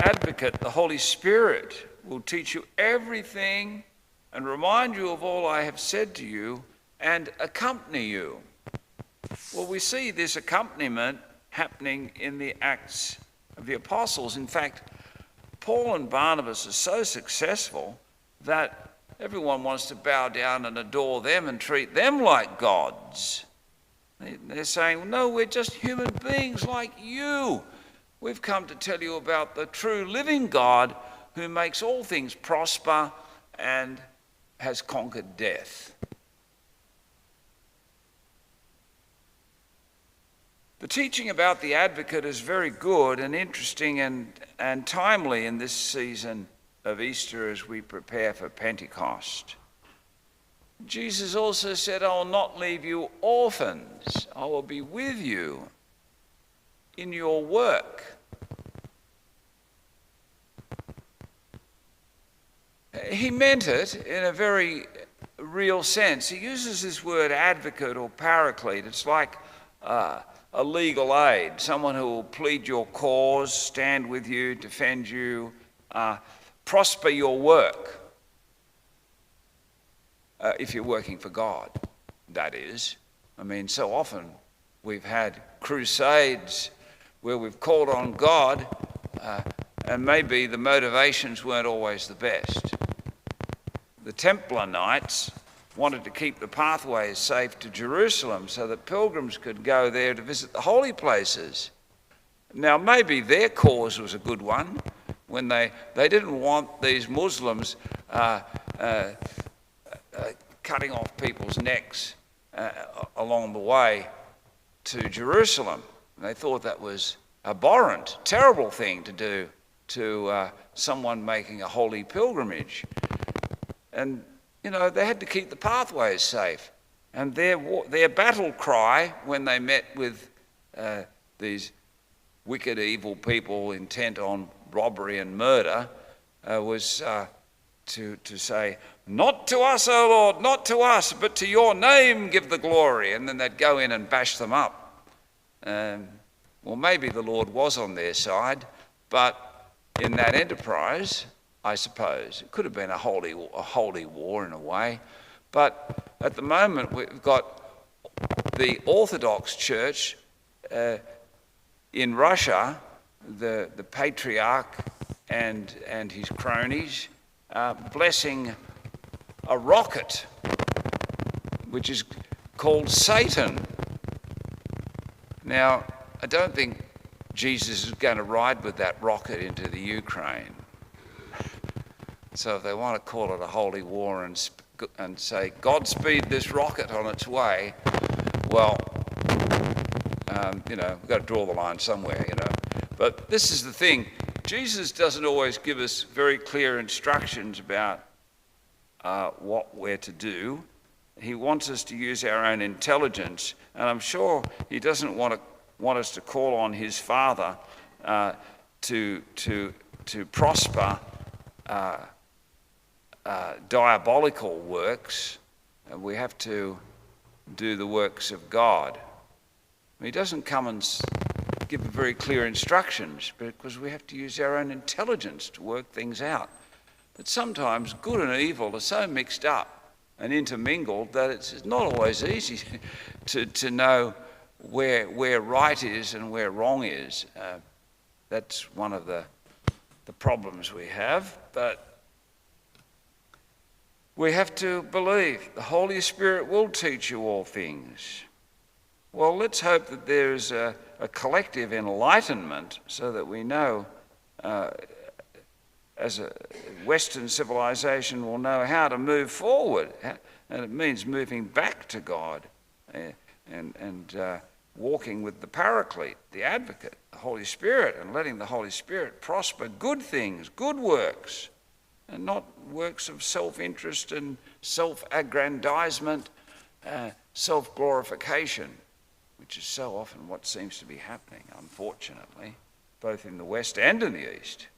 advocate, the Holy Spirit, will teach you everything and remind you of all I have said to you and accompany you. Well, we see this accompaniment happening in the Acts of the Apostles. In fact, Paul and Barnabas are so successful that everyone wants to bow down and adore them and treat them like gods. They're saying, no, we're just human beings like you. We've come to tell you about the true living God who makes all things prosper and has conquered death. The teaching about the advocate is very good and interesting and timely in this season of Easter as we prepare for Pentecost. Jesus also said, I will not leave you orphans. I will be with you in your work. He meant it in a very real sense. He uses this word advocate or paraclete. It's like a legal aid, someone who will plead your cause, stand with you, defend you, prosper your work. If you're working for God, that is. I mean, so often we've had crusades where we've called on God and maybe the motivations weren't always the best. The Templar Knights wanted to keep the pathways safe to Jerusalem so that pilgrims could go there to visit the holy places. Now, maybe their cause was a good one when they didn't want these Muslims cutting off people's necks along the way to Jerusalem. They thought that was abhorrent, terrible thing to do to someone making a holy pilgrimage. And, you know, they had to keep the pathways safe. And their battle cry when they met with these wicked, evil people intent on robbery and murder was to say, not to us, O Lord, not to us, but to your name give the glory. And then they'd go in and bash them up. Well, maybe the Lord was on their side, but in that enterprise, I suppose, it could have been a holy war in a way. But at the moment, we've got the Orthodox Church in Russia, the Patriarch and his cronies, blessing a rocket, which is called Satan. Now, I don't think Jesus is going to ride with that rocket into the Ukraine. So if they want to call it a holy war and say, Godspeed this rocket on its way, well, we've got to draw the line somewhere, But this is the thing. Jesus doesn't always give us very clear instructions about what we're to do. He wants us to use our own intelligence, and I'm sure he doesn't want us to call on his Father to prosper diabolical works. We have to do the works of God. He doesn't come and give very clear instructions, because we have to use our own intelligence to work things out. But sometimes good and evil are so mixed up and intermingled that it's not always easy to know where right is and where wrong is. That's one of the problems we have. But we have to believe the Holy Spirit will teach you all things. Well, let's hope that there is a collective enlightenment so that we know, as a Western civilization, will know how to move forward. And it means moving back to God and walking with the Paraclete, the Advocate, the Holy Spirit, and letting the Holy Spirit prosper good things, good works, and not works of self-interest and self-aggrandizement, self-glorification, which is so often what seems to be happening, unfortunately, both in the West and in the East.